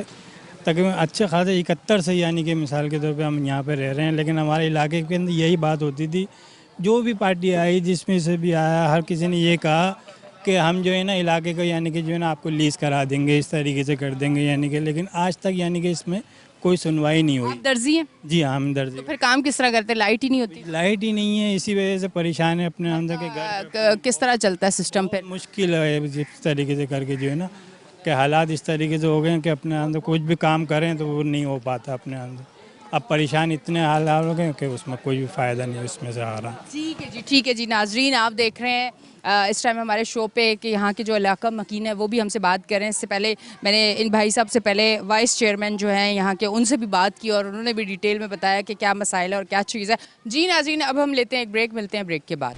तकरीबन अच्छे खासे 71 से, यानी कि मिसाल के तौर पे हम यहाँ पे रह रहे हैं, लेकिन हमारे इलाके के अंदर यही बात होती थी, जो भी पार्टी आई, जिसमें से भी आया, हर किसी ने ये कहा कि हम जो है ना इलाके को, यानी कि जो है ना आपको लीज करा देंगे, इस तरीके से कर देंगे, यानी कि, लेकिन आज तक यानी कि इसमें कोई सुनवाई नहीं हुई। आप दर्जी हैं? जी हाँ, हम दर्जी। तो फिर काम किस तरह करते? लाइट ही नहीं होती? लाइट ही नहीं है, इसी वजह से परेशान है अपने अंदर के घर। किस तरह चलता है सिस्टम? फिर मुश्किल है जिस तरीके से करके जो है ना कि हालात इस तरीके से हो गए हैं कि अपने अंदर कुछ भी काम करें तो वो नहीं हो पाता अपने अंदर। अब परेशान इतने हाल हो गए कि उसमें कोई भी फ़ायदा नहीं उसमें से आ रहा। ठीक है जी, ठीक है जी। नाजरीन, आप देख रहे हैं इस टाइम हमारे शो पे कि यहाँ के जो इलाका मकीन है वो भी हमसे बात कर रहे हैं। इससे पहले मैंने इन भाई साहब से पहले वाइस चेयरमैन जो हैं यहाँ के, उनसे भी बात की और उन्होंने भी डिटेल में बताया कि क्या मसाइल है और क्या चीज़ है। जी नाजरीन, अब हम लेते हैं एक ब्रेक, मिलते हैं ब्रेक के बाद।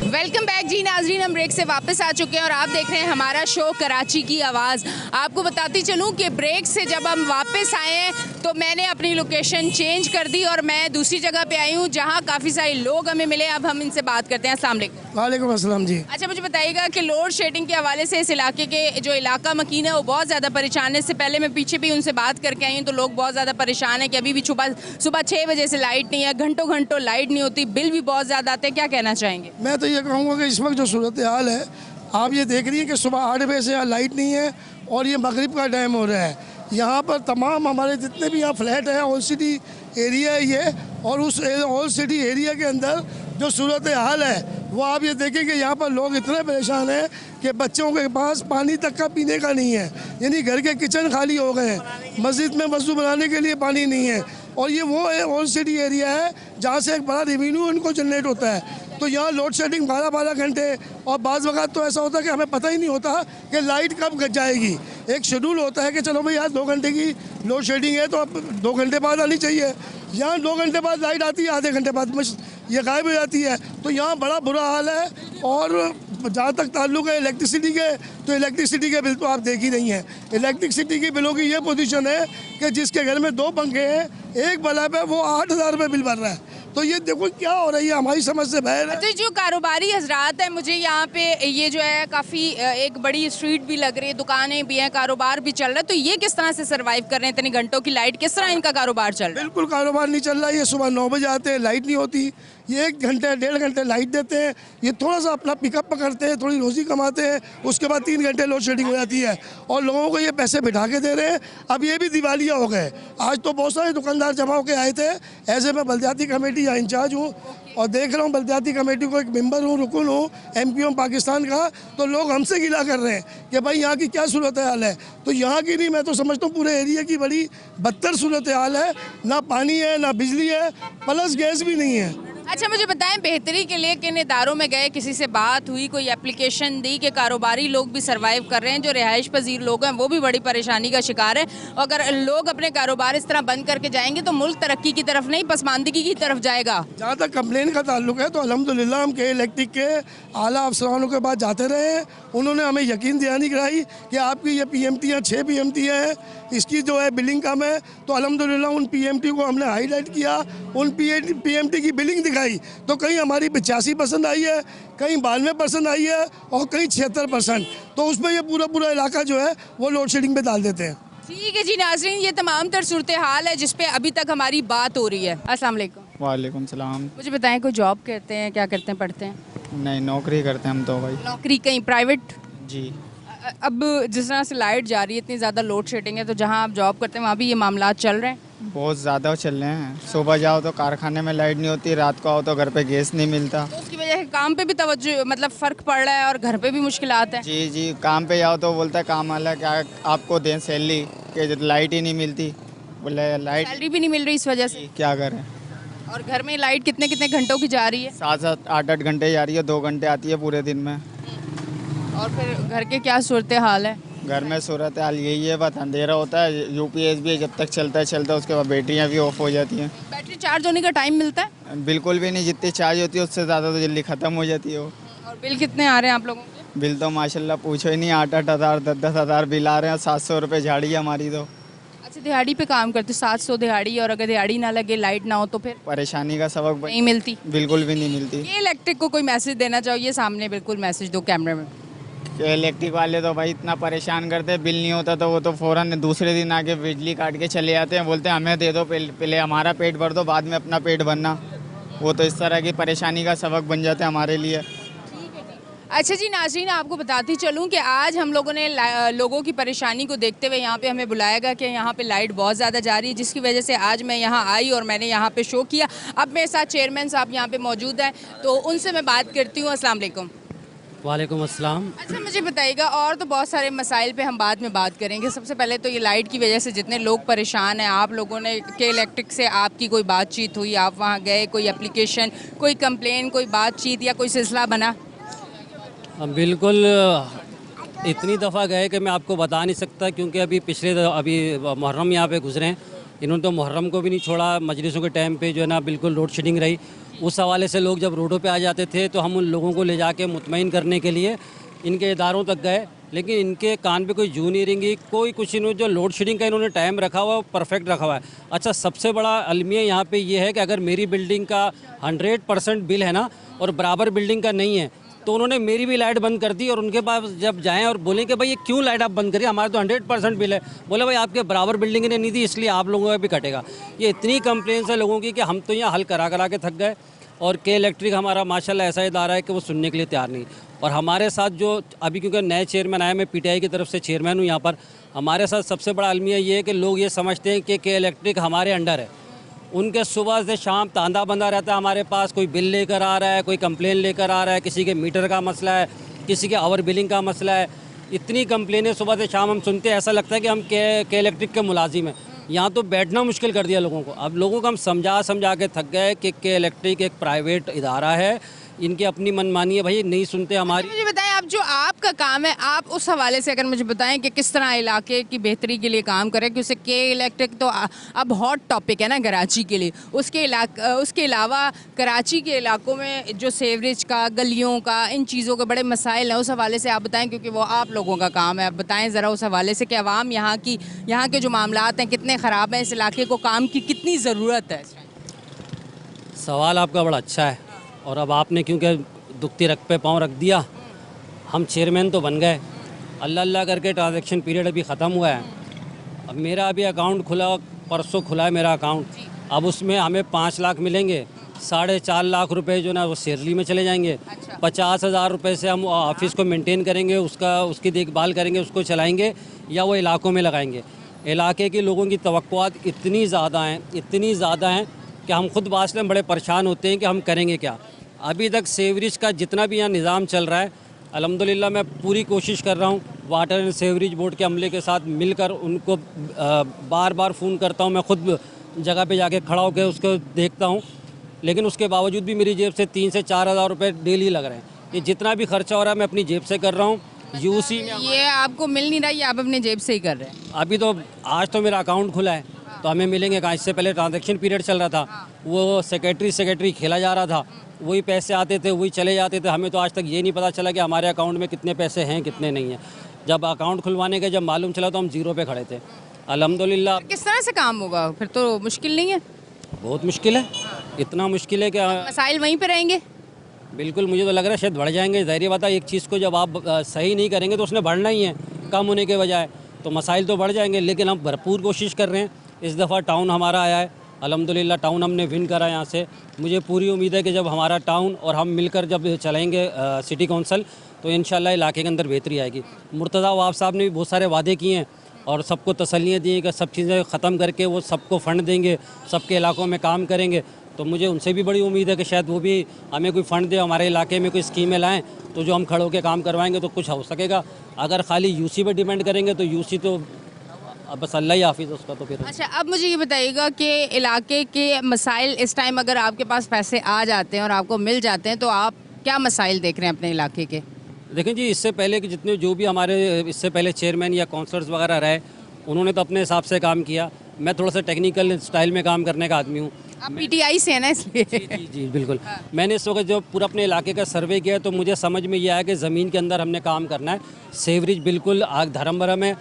वेलकम बैक जी नाजरीन, हम ब्रेक से वापस आ चुके हैं और आप देख रहे हैं हमारा शो कराची की आवाज़। आपको बताती चलूं कि ब्रेक से जब हम वापस आए हैं तो मैंने अपनी लोकेशन चेंज कर दी और मैं दूसरी जगह पे आई हूं जहां काफ़ी सारे लोग हमें मिले। अब हम इनसे बात करते हैं। अस्सलाम वालेकुम। वालेकुम अस्सलाम जी। अच्छा, मुझे बताइएगा कि लोड शेडिंग के हवाले से इस इलाके के जो इलाका मकीन है वो बहुत ज़्यादा परेशान है। इससे पहले मैं पीछे भी उनसे बात करके आई हूँ तो लोग बहुत ज़्यादा परेशान है कि अभी भी सुबह 6 बजे से लाइट नहीं है, घंटों घंटों लाइट नहीं होती, बिल भी बहुत ज़्यादा आते हैं। क्या कहना चाहेंगे? मैं तो ये कहूँगा कि इस वक्त जो सूरत हाल है, आप ये देख रही हैं कि सुबह 8 बजे से यहाँ लाइट नहीं है और ये मगरिब का टाइम हो रहा है। यहाँ पर तमाम हमारे जितने भी यहाँ फ्लैट हैं, ओल्ड सिटी एरिया है ये, और उस ओल्ड सिटी एरिया के अंदर जो सूरत हाल है वो आप ये देखें कि यहाँ पर लोग इतने परेशान हैं कि बच्चों के पास पानी तक का पीने का नहीं है, यानी घर के किचन खाली हो गए हैं, मस्जिद में वज़ू बनाने के लिए पानी नहीं है। और ये वो ओल्ड सिटी एरिया है जहाँ से एक बड़ा रेवेन्यू इनको जनरेट होता है। तो तो यहाँ लोड शेडिंग 12-12 घंटे, और बाज़ वक़्त तो ऐसा होता है कि हमें पता ही नहीं होता कि लाइट कब जाएगी। एक शेड्यूल होता है कि चलो भाई आज 2 घंटे की लोड शेडिंग है तो अब 2 घंटे बाद आनी चाहिए। यहाँ 2 घंटे बाद लाइट आती है, आधे घंटे बाद ये गायब हो जाती है। तो यहाँ बड़ा बुरा हाल है। और जहाँ तक ताल्लुक़ है इलेक्ट्रिसिटी के, तो इलेक्ट्रिसिटी के बिल तो आप देख ही नहीं हैं। इलेक्ट्रिसिटी की बिलों की ये पोजीशन है कि जिसके घर में 2 पंखे हैं, एक बल्ब है, वो 8,000 रुपये बिल भर रहा है। तो ये देखो क्या हो रही है, हमारी समझ से बाहर है। तो जो कारोबारी हजरात है, मुझे यहाँ पे ये जो है काफ़ी एक बड़ी स्ट्रीट भी लग रही है, दुकानें भी हैं, कारोबार भी चल रहा है, तो ये किस तरह से सरवाइव कर रहे हैं इतनी घंटों की लाइट, किस तरह इनका कारोबार चल रहा है? बिल्कुल कारोबार नहीं चल रहा है। ये सुबह 9 बजे आते हैं, लाइट नहीं होती, ये 1 घंटे 1.5 घंटे लाइट देते हैं, ये थोड़ा सा अपना पिकअप पकड़ते हैं, थोड़ी रोज़ी कमाते हैं, उसके बाद 3 घंटे लोड शेडिंग हो जाती है और लोगों को ये पैसे बिठा के दे रहे हैं। अब ये भी दिवालिया हो गए। आज तो बहुत सारे दुकानदार जमा होकर आए थे, ऐसे मैं बल्दियाती कमेटी या इंचार्ज हूँ और देख रहा हूँ बल्दियाती कमेटी को एक मेंबर हूँ, रुकन हूँ, MP हूँ पाकिस्तान का। तो लोग हमसे गिला कर रहे हैं कि भाई यहाँ की क्या सूरत हाल है। तो यहाँ की नहीं, मैं तो समझता हूँ पूरे एरिया की बड़ी बदतर सूरत हाल है। ना पानी है, ना बिजली है, प्लस गैस भी नहीं है। अच्छा मुझे बताएं, बेहतरी के लिए किन इदारों में गए, किसी से बात हुई, कोई एप्लीकेशन दी कि कारोबारी लोग भी सर्वाइव कर रहे हैं, जो रिहाइश पजीर लोग हैं वो भी बड़ी परेशानी का शिकार है। अगर लोग अपने कारोबार इस तरह बंद करके जाएंगे तो मुल्क तरक्की की तरफ नहीं, पसमानदगी की तरफ जाएगा। जहाँ तक कंप्लेन का ताल्लुक है तो अल्हम्दुलिल्लाह हम के इलेक्ट्रिक के आला अफसरानों के पास जाते रहे हैं। उन्होंने हमें यकीन दिलानी कराई कि आपकी ये PMT 6 PMT है, इसकी जो है बिलिंग कम है। तो अल्हम्दुलिल्लाह उन PMT को हमने हाईलाइट किया, उन PMT की बिलिंग दिखाई, तो कहीं हमारी 85% आई है, कहीं 92% आई है और कहीं 76%। तो उसमें ये पूरा इलाका जो है वो लोड शेडिंग पे डाल देते हैं। ठीक है जी नाज़रीन, ये तमाम तर सूरत हाल है जिस पे अभी तक हमारी बात हो रही है। अस्सलाम वालेकुम। वालेकुम सलाम। मुझे बताएं, कोई जॉब करते हैं, क्या करते हैं, पढ़ते हैं? नहीं, नौकरी करते हैं हम तो भाई। नौकरी कहीं प्राइवेट? जी। अब जिस तरह से लाइट जा रही है, इतनी ज़्यादा लोड शेडिंग है, तो जहाँ आप जॉब करते हैं वहाँ भी ये मामला चल रहे हैं? बहुत ज़्यादा चल रहे हैं। सुबह जाओ तो कारखाने में लाइट नहीं होती, रात को आओ तो घर पे गैस नहीं मिलता, तो उसकी वजह से काम पे भी तवज्जो, मतलब फ़र्क पड़ रहा है और घर पे भी मुश्किलात हैं। जी जी। काम पे जाओ तो बोलता है काम वाला क्या आपको दें सैलरी, कि लाइट ही नहीं मिलती, बोले लाइट सैलरी भी नहीं मिल रही इस वजह से। क्या करें। और घर में लाइट कितने कितने घंटों की जा रही है? 7-7 8-8 घंटे जा रही है, 2 घंटे आती है पूरे दिन में। और फिर घर के क्या सूरत हाल है? घर में सूरत हाल यही है, बस अंधेरा होता है, UPS भी जब तक चलता है उसके बाद बैटरियाँ भी ऑफ हो जाती हैं। बैटरी चार्ज होने का टाइम मिलता है? बिल्कुल भी नहीं, जितनी चार्ज होती है उससे ज़्यादा तो जल्दी ख़त्म हो जाती है वो। और बिल कितने आ रहे हैं आप लोगों के? बिल तो माशाल्लाह पूछो ही नहीं, 8-8 हज़ार 10-10 हज़ार बिल आ रहे हैं। 700 रुपये झाड़ी है हमारी तो। अच्छा, दिहाड़ी पे काम करते, 700 दिहाड़ी, और अगर दिहाड़ी ना लगे, लाइट ना हो तो फिर परेशानी का सबक नहीं मिलती? बिल्कुल भी नहीं मिलती। ये इलेक्ट्रिक को कोई मैसेज देना चाहिए, सामने बिल्कुल मैसेज दो कैमरे में। इलेक्ट्रिक वाले तो भाई इतना परेशान करते हैं, बिल नहीं होता तो वो तो फ़ौरन दूसरे दिन आके बिजली काट के चले जाते हैं, बोलते हैं हमें दे दो, पहले हमारा पेट भर दो, बाद में अपना पेट भरना। वो तो इस तरह की परेशानी का सबक बन जाते हैं हमारे लिए। अच्छा जी नाज़रीन, आपको बताती चलूँ कि आज हम लोगों ने लोगों की परेशानी को देखते हुए यहाँ पे हमें बुलाया गया कि यहाँ पे लाइट बहुत ज़्यादा जा रही है, जिसकी वजह से आज मैं यहाँ आई और मैंने यहाँ पे शो किया। अब मेरे साथ चेयरमैन साहब यहाँ पे मौजूद हैं, तो उनसे मैं बात करती हूँ। अस्सलाम वालेकुम। वालेकुम अस्सलाम। अच्छा मुझे बताइएगा, और तो बहुत सारे मसाइल पे हम बाद में बात करेंगे, सबसे पहले तो ये लाइट की वजह से जितने लोग परेशान हैं, आप लोगों ने के इलेक्ट्रिक से आपकी कोई बातचीत हुई, आप वहाँ गए, कोई एप्लीकेशन, कोई कंप्लेन, कोई बातचीत या कोई सिलसिला बना? बिल्कुल, इतनी दफ़ा गए कि मैं आपको बता नहीं सकता, क्योंकि अभी मुहर्रम यहाँ पे गुजरे हैं, इन्होंने तो मुहर्रम को भी नहीं छोड़ा। मजलिसों के टाइम पे जो है ना बिल्कुल लोड शेडिंग रही। उस हवाले से लोग जब रोडों पे आ जाते थे तो हम उन लोगों को ले जाके मुतमईन करने के लिए इनके इदारों तक गए, लेकिन इनके कान पे कोई जू नहीं रेंगी, कोई कुछ इन्होंने जो लोड शेडिंग का इन्होंने टाइम रखा हुआ है वो परफेक्ट रखा हुआ है। अच्छा, सबसे बड़ा अलमिया यहाँ पे ये है कि अगर मेरी बिल्डिंग का 100% बिल है ना और बराबर बिल्डिंग का नहीं है, तो उन्होंने मेरी भी लाइट बंद कर दी। और उनके पास जब जाएं और बोलें कि भाई ये क्यों लाइट आप बंद करिए, हमारे तो 100% बिल है, बोले भाई आपके बराबर बिल्डिंग ने नहीं दी इसलिए आप लोगों का भी कटेगा। ये इतनी कंप्लेंट्स है लोगों की कि हम तो यहाँ हल करा के थक गए। और के इलेक्ट्रिक हमारा माशाल्लाह ऐसा इदारा है कि वो सुनने के लिए तैयार नहीं। और हमारे साथ जो अभी क्योंकि नए चेयरमैन आए, मैं PTI की तरफ से चेयरमैन हूँ यहाँ पर, हमारे साथ सबसे बड़ा अलमिया ये है कि लोग ये समझते हैं कि के इलेक्ट्रिक हमारे अंडर है। उनके सुबह से शाम तांदा बंदा रहता है हमारे पास, कोई बिल लेकर आ रहा है, कोई कंप्लेन लेकर आ रहा है, किसी के मीटर का मसला है, किसी के आवर बिलिंग का मसला है। इतनी कंप्लेनें सुबह से शाम हम सुनते हैं, ऐसा लगता है कि हम के इलेक्ट्रिक के मुलाजिम हैं। यहाँ तो बैठना मुश्किल कर दिया लोगों को। अब लोगों को हम समझा के थक गए कि के इलेक्ट्रिक एक प्राइवेट इदारा है, इनकी अपनी मनमानी है भाई, नहीं सुनते हमारी। मुझे बताएं, आप जो आपका काम है, आप उस हवाले से अगर मुझे बताएं कि किस तरह इलाके की बेहतरी के लिए काम करें, क्योंकि के इलेक्ट्रिक तो अब हॉट टॉपिक है ना कराची के लिए। उसके अलावा कराची के इलाकों में जो सेवरेज का, गलियों का, इन चीज़ों के बड़े मसाइल हैं, उस हवाले से आप बताएं, क्योंकि वो आप लोगों का काम है। आप बताएं ज़रा उस हवाले से कि अवाम यहाँ के जो मामलात हैं कितने ख़राब हैं, इस इलाके को काम की कितनी ज़रूरत है। सवाल आपका बड़ा अच्छा है, और अब आपने क्योंकि दुखती रख पे पाँव रख दिया, हम चेयरमैन तो बन गए, अल्लाह अल्लाह करके ट्रांजैक्शन पीरियड अभी ख़त्म हुआ है। अब मेरा अभी अकाउंट खुला, परसों खुला है मेरा अकाउंट। अब उसमें हमें 5 लाख मिलेंगे, 4.5 लाख रुपए जो ना वो सैलरी में चले जाएंगे। 50,000 रुपये से हम ऑफिस को मेंटेन करेंगे, उसकी देखभाल करेंगे, उसको चलाएंगे, या वो इलाकों में लगाएंगे। इलाके के लोगों की तवक्कुआत इतनी ज़्यादा हैं कि हम खुद वास्तव में बड़े परेशान होते हैं कि हम करेंगे क्या। अभी तक सेवरेज का जितना भी यहाँ निज़ाम चल रहा है, अल्हम्दुलिल्लाह मैं पूरी कोशिश कर रहा हूँ, वाटर एंड सेवरेज बोर्ड के अमले के साथ मिलकर उनको बार बार फ़ोन करता हूँ, मैं खुद जगह पे जाके खड़ा होकर उसको देखता हूँ, लेकिन उसके बावजूद भी मेरी जेब से 3 से 4 हज़ार रुपये डेली लग रहे हैं। ये जितना भी खर्चा हो रहा है मैं अपनी जेब से कर रहा हूँ। यूसी में ये आपको मिल नहीं रहा, ये आप अपने जेब से ही कर रहे हैं? अभी तो आज तो मेरा अकाउंट खुला है, तो हमें मिलेंगे कहाँ। इससे पहले ट्रांजैक्शन पीरियड चल रहा था, वो सेक्रेटरी खेला जा रहा था, वही पैसे आते थे वही चले जाते थे। हमें तो आज तक ये नहीं पता चला कि हमारे अकाउंट में कितने पैसे हैं कितने नहीं हैं। जब अकाउंट खुलवाने के जब मालूम चला तो हम 0 पे खड़े थे। अल्हम्दुलिल्लाह। किस तरह से काम होगा फिर? तो मुश्किल नहीं है? बहुत मुश्किल है, इतना मुश्किल है कि मसाइल वहीं पे रहेंगे। बिल्कुल, मुझे तो लग रहा है शायद बढ़ जाएंगे। ज़ाहिर बात है, एक चीज़ को जब आप सही नहीं करेंगे तो उसने बढ़ना ही है, कम होने के बजाय, तो मसाइल तो बढ़ जाएंगे। लेकिन हम भरपूर कोशिश कर रहे हैं। इस दफ़ा टाउन हमारा आया है, अल्हम्दुलिल्लाह टाउन हमने विन करा यहाँ से। मुझे पूरी उम्मीद है कि जब हमारा टाउन और हम मिलकर जब चलाएंगे सिटी काउंसिल, तो इंशाल्लाह इलाके के अंदर बेहतरी आएगी। मुर्तज़ा वाब साहब ने भी बहुत सारे वादे किए हैं और सबको तसल्लियाँ दी हैं कि सब चीज़ें ख़त्म करके वो सबको फ़ंड देंगे, सबके इलाकों में काम करेंगे। तो मुझे उनसे भी बड़ी उम्मीद है कि शायद वो भी हमें कोई फ़ंड दे, हमारे इलाके में कोई स्कीमें लाएँ, तो जो हम खड़े होकर काम करवाएंगे तो कुछ हो सकेगा। अगर खाली यूसी पर डिपेंड करेंगे तो यूसी तो अब बस अल्लाह ही हाफिज़ उसका। तो फिर अच्छा, अब मुझे ये बताइएगा कि इलाके के मसाइल इस टाइम अगर आपके पास पैसे आ जाते हैं और आपको मिल जाते हैं, तो आप क्या मसाइल देख रहे हैं अपने इलाके के? देखें जी, इससे पहले कि जितने जो भी हमारे इससे पहले चेयरमैन या काउंसलर्स वगैरह रहे, उन्होंने तो अपने हिसाब से काम किया। मैं थोड़ा सा टेक्निकल स्टाइल में काम करने का आदमी हूँ। आप पीटीआई से हैं ना, इसलिए? जी बिल्कुल। मैंने इस वक्त जो पूरा अपने इलाके का सर्वे किया तो मुझे समझ में ये आया कि ज़मीन के अंदर हमने काम करना है। सेवरेज बिल्कुल आग धर्म भरम है।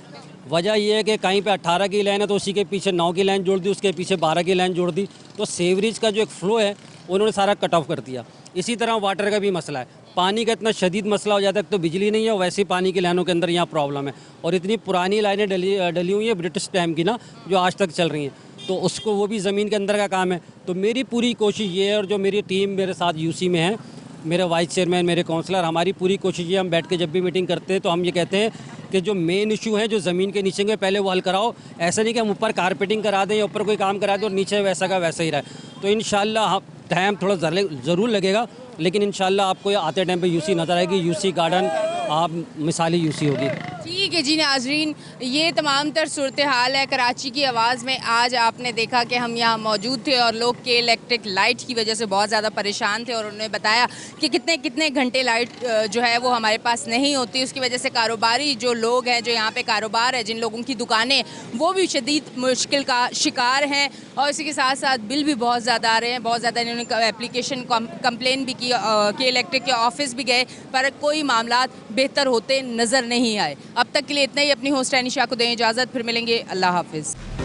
वजह यह है कि कहीं पे 18 की लाइन है तो उसी के पीछे 9 की लाइन जोड़ दी, उसके पीछे 12 की लाइन जोड़ दी, तो सेवरेज का जो एक फ़्लो है उन्होंने सारा कट ऑफ कर दिया। इसी तरह वाटर का भी मसला है, पानी का इतना शदीद मसला हो जाता है, तो बिजली नहीं है, वैसे ही पानी की लाइनों के अंदर यहाँ प्रॉब्लम है। और इतनी पुरानी लाइनें डली हुई हैं ब्रिटिश टाइम की ना, जो आज तक चल रही हैं, तो उसको वो भी ज़मीन के अंदर का काम है। तो मेरी पूरी कोशिश ये है, और जो मेरी टीम मेरे साथ यूसी में है, मेरे वाइस चेयरमैन, मेरे काउंसलर, हमारी पूरी कोशिश ये, हम बैठ के जब भी मीटिंग करते हैं तो हम ये कहते हैं कि जो मेन इशू है जो ज़मीन के नीचे के पहले वो हल कराओ। ऐसा नहीं कि हम ऊपर कारपेटिंग करा दें या ऊपर कोई काम करा दें और नीचे वैसा का वैसा ही रहे। तो इंशाल्लाह टाइम थोड़ा ज़रूर लगेगा, लेकिन इंशाल्लाह आपको आते टाइम पे यूसी नज़र आएगी। यूसी गार्डन आप मिसाली यूसी होगी। ठीक है जी नाजरीन, ये तमाम तर सूरत हाल है कराची की आवाज़ में। आज आपने देखा कि हम यहाँ मौजूद थे और लोग के इलेक्ट्रिक लाइट की वजह से बहुत ज़्यादा परेशान थे, और उन्होंने बताया कि कितने कितने घंटे लाइट जो है वो हमारे पास नहीं होती। उसकी वजह से कारोबारी जो लोग हैं, जो यहाँ पे कारोबार है, जिन लोगों की दुकानें, वो भी शदीद मुश्किल का शिकार हैं। और इसी के साथ साथ बिल भी बहुत ज़्यादा आ रहे हैं, बहुत ज़्यादा। इन्होंने एप्लीकेशन कंप्लेन भी की कि इलेक्ट्रिक के ऑफिस भी गए, पर कोई मामला बेहतर होते नज़र नहीं आए। अब तक के लिए इतना ही। अपनी होस्ट एनिशा को दें इजाज़त, फिर मिलेंगे। अल्लाह हाफिज़।